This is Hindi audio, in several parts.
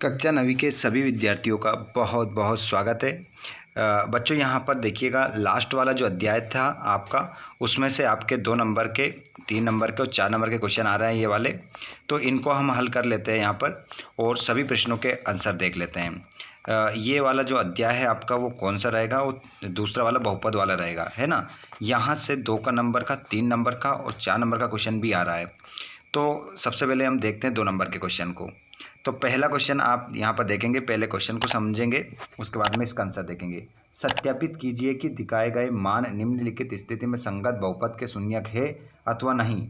कक्षा 9वीं के सभी विद्यार्थियों का बहुत बहुत स्वागत है। बच्चों यहाँ पर देखिएगा, लास्ट वाला जो अध्याय था आपका, उसमें से आपके 2 नंबर के, 3 नंबर के और 4 नंबर के क्वेश्चन आ रहे हैं ये वाले। तो इनको हम हल कर लेते हैं यहाँ पर और सभी प्रश्नों के आंसर देख लेते हैं। ये वाला जो अध्याय है आपका वो कौन सा रहेगा? वो दूसरा वाला बहुपद वाला रहेगा, है ना। यहाँ से 2 का नंबर का, 3 नंबर का और 4 नंबर का क्वेश्चन भी आ रहा है। तो सबसे पहले हम देखते हैं 2 नंबर के क्वेश्चन को। तो पहला क्वेश्चन आप यहाँ पर देखेंगे, पहले क्वेश्चन को समझेंगे, उसके बाद में इसका आंसर देखेंगे। सत्यापित कीजिए कि दिखाए गए मान निम्नलिखित स्थिति में संगत बहुपद के शून्यक है अथवा नहीं।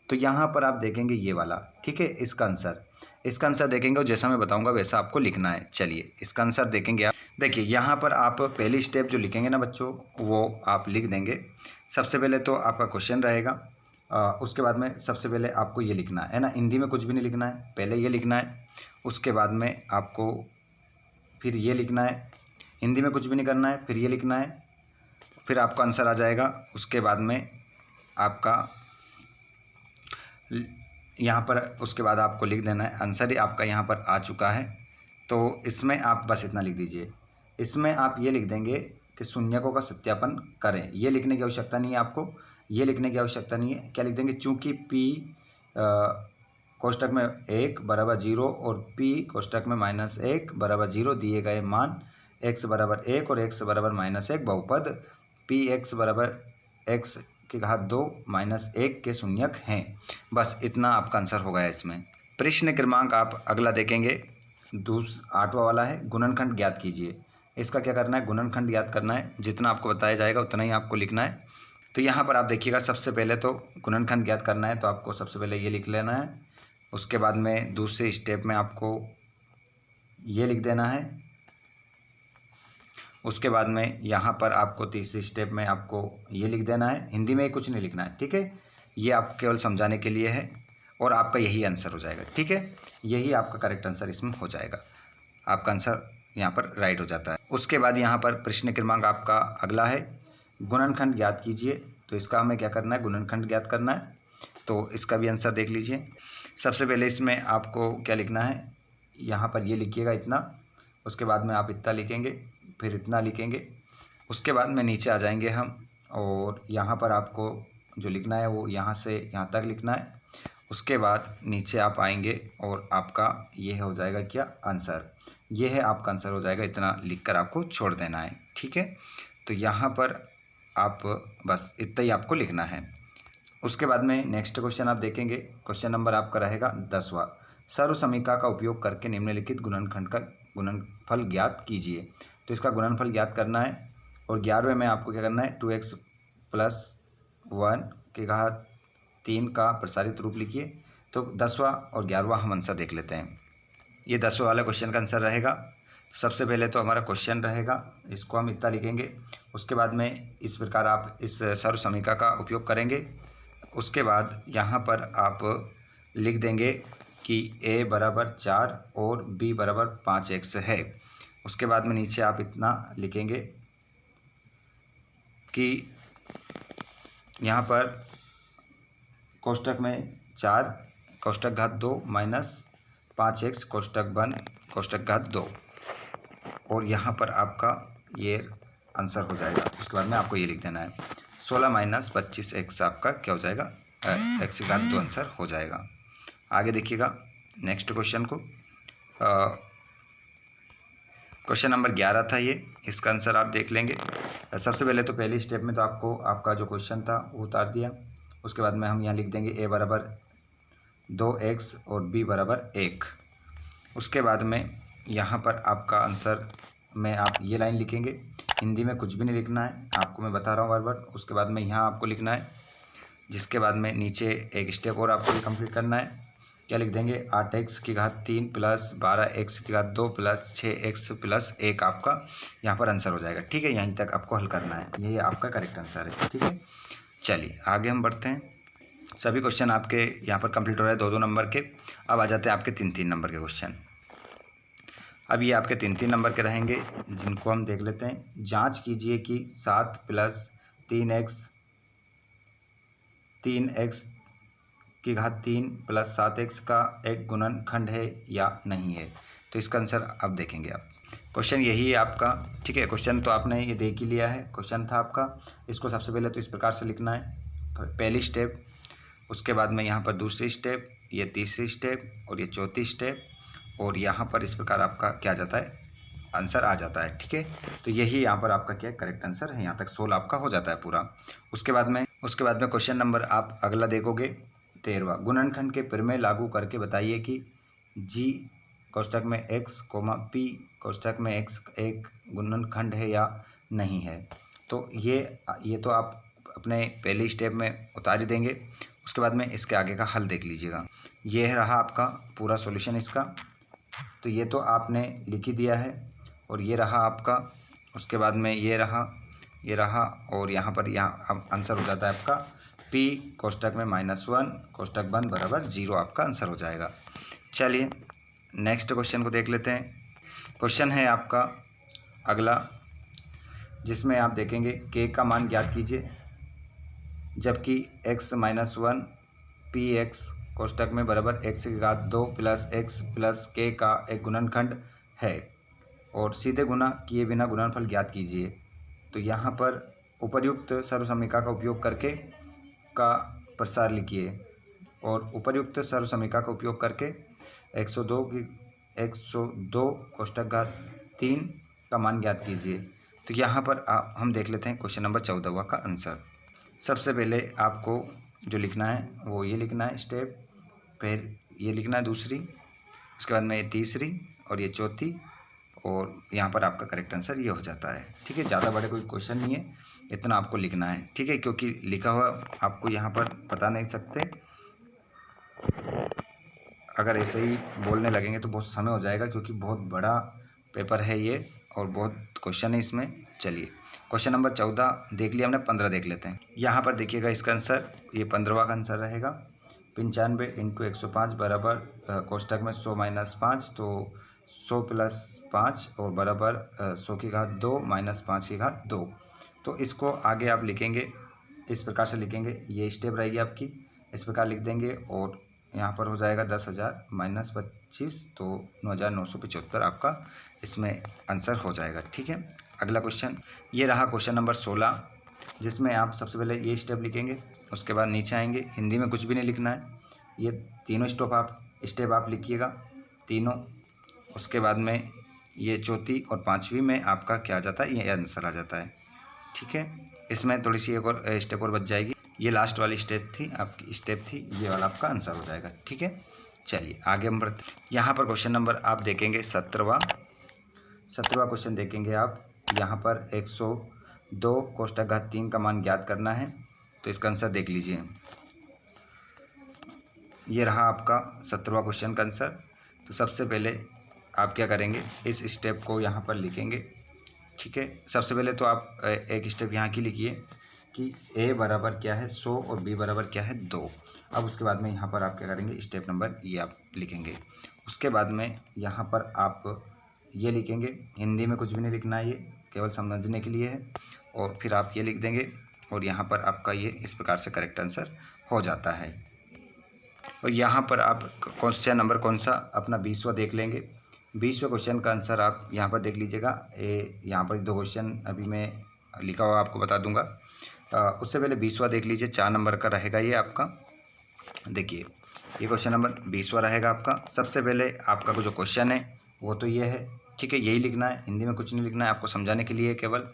तो यहाँ पर आप देखेंगे ये वाला, ठीक है। इसका आंसर देखेंगे और जैसा मैं बताऊंगा वैसा आपको लिखना है। चलिए इसका आंसर देखेंगे आप। देखिए यहाँ पर आप पहली स्टेप जो लिखेंगे ना बच्चों, वो आप लिख देंगे। सबसे पहले तो आपका क्वेश्चन रहेगा, उसके बाद में सबसे पहले आपको ये लिखना है ना। हिंदी में कुछ भी नहीं लिखना है, पहले ये लिखना है। उसके बाद में आपको फिर ये लिखना है, हिंदी में कुछ भी नहीं करना है, फिर ये लिखना है, फिर आपका आंसर आ जाएगा। उसके बाद में आपका यहाँ पर, उसके बाद आपको लिख देना है। आंसर ही आपका यहाँ पर आ चुका है। तो इसमें आप बस इतना लिख दीजिए। इसमें आप ये लिख देंगे कि शून्यकों का सत्यापन करें। ये लिखने की आवश्यकता नहीं है आपको, ये लिखने की आवश्यकता नहीं है। क्या लिख देंगे? चूँकि पी कोष्टक में 1 बराबर 0 और p कोष्टक में -1 बराबर 0 दिए गए मान x बराबर 1 और x बराबर -1 बहुपद p x बराबर x की घात 2 -1 के शून्यक हैं। बस इतना आपका आंसर होगा इसमें। प्रश्न क्रमांक आप अगला देखेंगे, 8वां वाला है, गुणनखंड ज्ञात कीजिए। इसका क्या करना है? गुणनखंड ज्ञात करना है। जितना आपको बताया जाएगा उतना ही आपको लिखना है। तो यहाँ पर आप देखिएगा, सबसे पहले तो गुणनखंड ज्ञात करना है, तो आपको सबसे पहले ये लिख लेना है। उसके बाद में दूसरे स्टेप में आपको ये लिख देना है। उसके बाद में यहाँ पर आपको तीसरे स्टेप में आपको ये लिख देना है। हिंदी में कुछ नहीं लिखना है, ठीक है। ये आपको केवल समझाने के लिए है और आपका यही आंसर हो जाएगा, ठीक है। यही आपका करेक्ट आंसर इसमें हो जाएगा। आपका आंसर यहाँ पर राइट हो जाता है। उसके बाद यहाँ पर प्रश्न क्रमांक आपका अगला है, गुणनखंड ज्ञात कीजिए। तो इसका हमें क्या करना है? गुणनखंड ज्ञात करना है। तो इसका भी आंसर देख लीजिए। सबसे पहले इसमें आपको क्या लिखना है? यहाँ पर ये लिखिएगा इतना, उसके बाद में आप इतना लिखेंगे, फिर इतना लिखेंगे। उसके बाद में नीचे आ जाएंगे हम, और यहाँ पर आपको जो लिखना है वो यहाँ से यहाँ तक लिखना है। उसके बाद नीचे आप आएंगे और आपका ये हो जाएगा क्या? आंसर। ये है आपका आंसर हो जाएगा। इतना लिखकर आपको छोड़ देना है, ठीक है। तो यहाँ पर आप बस इतना ही आपको लिखना है। उसके बाद में नेक्स्ट क्वेश्चन आप देखेंगे, क्वेश्चन नंबर आपका रहेगा 10वां। सर्व समीकरण का उपयोग करके निम्नलिखित गुणनखंड का गुणनफल ज्ञात कीजिए। तो इसका गुणनफल ज्ञात करना है। और 11वें में आपको क्या करना है? 2x + 1 की घात 3 का प्रसारित रूप लिखिए। तो 10वां और 11वां हम आंसर देख लेते हैं। ये 10वां वाला क्वेश्चन का आंसर रहेगा। सबसे पहले तो हमारा क्वेश्चन रहेगा, इसको हम इतना लिखेंगे। उसके बाद में इस प्रकार आप इस सर्व समीकरण का उपयोग करेंगे। उसके बाद यहाँ पर आप लिख देंगे कि a बराबर 4 और b बराबर 5x है। उसके बाद में नीचे आप इतना लिखेंगे कि यहाँ पर कोष्टक में 4 कोष्टक घात 2 -5x कोष्टक बंद कोष्टक घात 2, और यहाँ पर आपका ये आंसर हो जाएगा। उसके बाद में आपको ये लिख देना है 16 - 25x आपका क्या हो जाएगा? x की घात 2 आंसर हो जाएगा। आगे देखिएगा नेक्स्ट क्वेश्चन को। क्वेश्चन नंबर 11 था ये, इसका आंसर आप देख लेंगे। सबसे पहले तो पहली स्टेप में तो आपको आपका जो क्वेश्चन था वो उतार दिया। उसके बाद में हम यहाँ लिख देंगे a बराबर 2x और b बराबर 1। उसके बाद में यहाँ पर आपका आंसर में आप ये लाइन लिखेंगे। हिंदी में कुछ भी नहीं लिखना है, आपको मैं बता रहा हूँ बार बार। उसके बाद में यहाँ आपको लिखना है, जिसके बाद में नीचे एक स्टेप और आपको कंप्लीट करना है। क्या लिख देंगे? 8x की घात 3 + 12x की घात 2 + 6x + 1 आपका यहाँ पर आंसर हो जाएगा, ठीक है। यहीं तक आपको हल करना है, यही आपका करेक्ट आंसर है, ठीक है। चलिए आगे हम बढ़ते हैं। सभी क्वेश्चन आपके यहाँ पर कंप्लीट हो रहे हैं 2-2 नंबर के। अब आ जाते हैं आपके 3-3 नंबर के क्वेश्चन। अब ये आपके 3-3 नंबर के रहेंगे, जिनको हम देख लेते हैं। जांच कीजिए कि 7 + 3x की घात 3 प्लस 7x का एक गुणनखंड है या नहीं है। तो इसका आंसर अब देखेंगे आप। क्वेश्चन यही है आपका, ठीक है। क्वेश्चन तो आपने ये देख ही लिया है, क्वेश्चन था आपका। इसको सबसे पहले तो इस प्रकार से लिखना है, पहली स्टेप, उसके बाद में यहाँ पर दूसरी स्टेप, ये तीसरी स्टेप और ये चौथी स्टेप, और यहाँ पर इस प्रकार आपका क्या आ जाता है, आंसर आ जाता है, ठीक है। तो यही यहाँ पर आपका क्या करेक्ट आंसर है, यहाँ तक सोल्व आपका हो जाता है पूरा। उसके बाद में क्वेश्चन नंबर आप अगला देखोगे 13वां, गुणनखंड के प्रमेय लागू करके बताइए कि जी कोष्टक में x, p कोष्टक में x एक गुणनखंड है या नहीं है। तो ये तो आप अपने पहले स्टेप में उतार ही देंगे। उसके बाद में इसके आगे का हल देख लीजिएगा। ये रहा आपका पूरा सॉल्यूशन इसका, तो ये तो आपने लिख ही दिया है, और ये रहा आपका। उसके बाद में ये रहा और यहाँ पर अब आंसर हो जाता है आपका p कोष्टक में -1 कोष्टक बंद बराबर 0 आपका आंसर हो जाएगा। चलिए नेक्स्ट क्वेश्चन को देख लेते हैं। क्वेश्चन है आपका अगला, जिसमें आप देखेंगे k का मान ज्ञात कीजिए, जबकि x -1 px कोष्टक में बराबर x की घात 2 प्लस x प्लस k का एक गुणनखंड है, और सीधे गुणा किए बिना गुणनफल ज्ञात कीजिए। तो यहाँ पर उपर्युक्त सर्वसमीका का उपयोग करके का प्रसार लिखिए, और उपर्युक्त सर्वसमीका का उपयोग करके 102 कोष्टक घात 3 का मान ज्ञात कीजिए। तो यहाँ पर हम देख लेते हैं क्वेश्चन नंबर 14वां का आंसर। सबसे पहले आपको जो लिखना है वो ये लिखना है स्टेप, फिर ये लिखना है दूसरी, उसके बाद में ये तीसरी और ये चौथी, और यहाँ पर आपका करेक्ट आंसर ये हो जाता है, ठीक है। ज़्यादा बड़े कोई क्वेश्चन नहीं है, इतना आपको लिखना है, ठीक है, क्योंकि लिखा हुआ आपको यहाँ पर बता नहीं सकते। अगर ऐसे ही बोलने लगेंगे तो बहुत समय हो जाएगा, क्योंकि बहुत बड़ा पेपर है ये और बहुत क्वेश्चन है इसमें। चलिए क्वेश्चन नंबर 14 देख लिया हमने, 15 देख लेते हैं। यहाँ पर देखिएगा इसका आंसर, ये 15वां का आंसर रहेगा। 95 × 105 बराबर कोष्टक में 100 - 5, तो 100 + 5 और बराबर 100 की घात 2 - 5 की घात 2। तो इसको आगे आप लिखेंगे, इस प्रकार से लिखेंगे, ये स्टेप रहेगी आपकी, इस प्रकार लिख देंगे, और यहाँ पर हो जाएगा 10,000 - 25, तो 9,975 आपका इसमें आंसर हो जाएगा, ठीक है। अगला क्वेश्चन ये रहा क्वेश्चन नंबर 16, जिसमें आप सबसे पहले ये स्टेप लिखेंगे, उसके बाद नीचे आएंगे, हिंदी में कुछ भी नहीं लिखना है, ये तीनों स्टेप आप लिखिएगा तीनों। उसके बाद में ये चौथी और पांचवी में आपका क्या आ जाता है, ये आंसर आ जाता है, ठीक है। इसमें थोड़ी सी एक और स्टेप और बच जाएगी, ये लास्ट वाली स्टेप थी आपकी, स्टेप थी, ये वाला आपका आंसर हो जाएगा, ठीक है। चलिए आगे हम बढ़ते, यहाँ पर क्वेश्चन नंबर आप देखेंगे 17वां क्वेश्चन देखेंगे आप। यहाँ पर 102 कोष्टक घात 3 का मान ज्ञात करना है, तो इसका आंसर देख लीजिए। ये रहा आपका 17वां क्वेश्चन का आंसर। तो सबसे पहले आप क्या करेंगे, इस स्टेप को यहाँ पर लिखेंगे, ठीक है। सबसे पहले तो आप एक स्टेप यहाँ की लिखिए कि a बराबर क्या है 100 और b बराबर क्या है 2। अब उसके बाद में यहाँ पर आप क्या करेंगे, स्टेप नंबर ये आप लिखेंगे। उसके बाद में यहाँ पर आप ये लिखेंगे, हिंदी में कुछ भी नहीं लिखना है, ये केवल समझने के लिए है, और फिर आप ये लिख देंगे, और यहाँ पर आपका ये इस प्रकार से करेक्ट आंसर हो जाता है। और यहाँ पर आप क्वेश्चन नंबर कौन सा, अपना 20वां देख लेंगे। 20वें क्वेश्चन का आंसर आप यहाँ पर देख लीजिएगा। यहाँ पर 2 क्वेश्चन अभी मैं लिखा हुआ आपको बता दूंगा, उससे पहले 20वां देख लीजिए, 4 नंबर का रहेगा ये आपका। देखिए ये क्वेश्चन नंबर 20वां रहेगा आपका। सबसे पहले आपका जो क्वेश्चन है वो तो ये है, ठीक है, यही लिखना है, हिंदी में कुछ नहीं लिखना है, आपको समझाने के लिए केवल।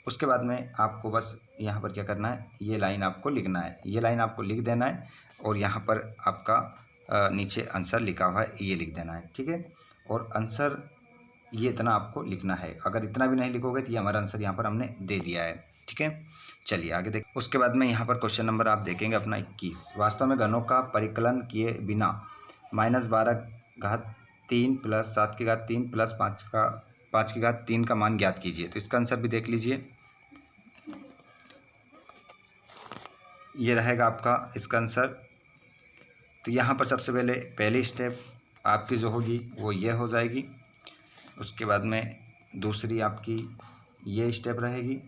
उसके बाद में आपको बस यहाँ पर क्या करना है, ये लाइन आपको लिखना है, ये लाइन आपको लिख देना है, और यहाँ पर आपका नीचे आंसर लिखा हुआ है ये लिख देना है, ठीक है। और आंसर ये इतना आपको लिखना है, अगर इतना भी नहीं लिखोगे तो ये हमारा आंसर यहाँ पर हमने दे दिया है, ठीक है। चलिए आगे देख। उसके बाद में यहाँ पर क्वेश्चन नंबर आप देखेंगे अपना 21, वास्तव में घनों का परिकलन किए बिना -12 घात 3 प्लस 7 की घात 3 प्लस 5 की घात 3 का मान ज्ञात कीजिए। तो इसका आंसर भी देख लीजिए, ये रहेगा आपका इसका आंसर। तो यहाँ पर सबसे पहले पहली स्टेप आपकी जो होगी वो ये हो जाएगी, उसके बाद में दूसरी आपकी ये स्टेप रहेगी,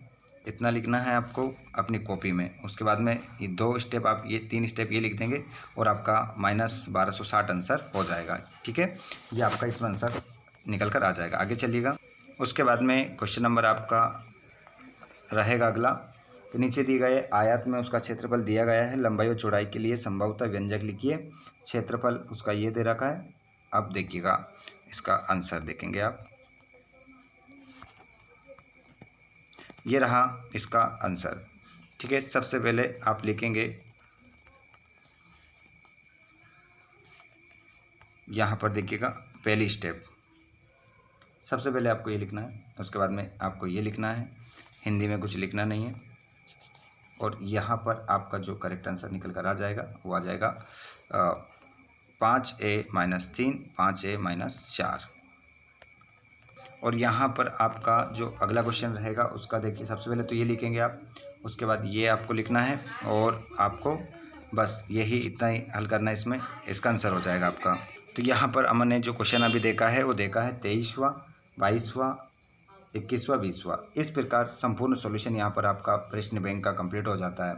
इतना लिखना है आपको अपनी कॉपी में। उसके बाद में ये 2 स्टेप आप ये 3 स्टेप ये लिख देंगे और आपका -1260 आंसर हो जाएगा। ठीक है, ये आपका इसमें आंसर निकल कर आ जाएगा। आगे चलिएगा। उसके बाद में क्वेश्चन नंबर आपका रहेगा अगला। तो नीचे दिए गए आयत में उसका क्षेत्रफल दिया गया है, लंबाई और चौड़ाई के लिए संभवतः व्यंजक लिखिए। क्षेत्रफल उसका ये दे रखा है। अब देखिएगा इसका आंसर देखेंगे आप, ये रहा इसका आंसर। ठीक है, सबसे पहले आप लिखेंगे यहाँ पर, देखिएगा पहली स्टेप सबसे पहले आपको ये लिखना है। उसके बाद में आपको ये लिखना है, हिंदी में कुछ लिखना नहीं है। और यहाँ पर आपका जो करेक्ट आंसर निकल कर आ जाएगा वो आ जाएगा 5a-3 5a-4। और यहाँ पर आपका जो अगला क्वेश्चन रहेगा उसका देखिए, सबसे पहले तो ये लिखेंगे आप, उसके बाद ये आपको लिखना है और आपको बस यही इतना ही हल करना है, इसमें इसका आंसर हो जाएगा आपका। तो यहाँ पर अमन ने जो क्वेश्चन अभी देखा है वो देखा है 23वां, 22वां, 21वां, 20वां। इस प्रकार संपूर्ण सॉल्यूशन यहाँ पर आपका प्रश्न बैंक का कंप्लीट हो जाता है।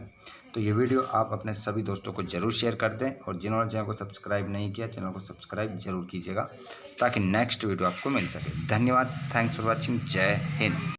तो ये वीडियो आप अपने सभी दोस्तों को जरूर शेयर कर दें और जिन्होंने चैनल को सब्सक्राइब नहीं किया चैनल को सब्सक्राइब जरूर कीजिएगा ताकि नेक्स्ट वीडियो आपको मिल सके। धन्यवाद, थैंक्स फॉर वॉचिंग, जय हिंद।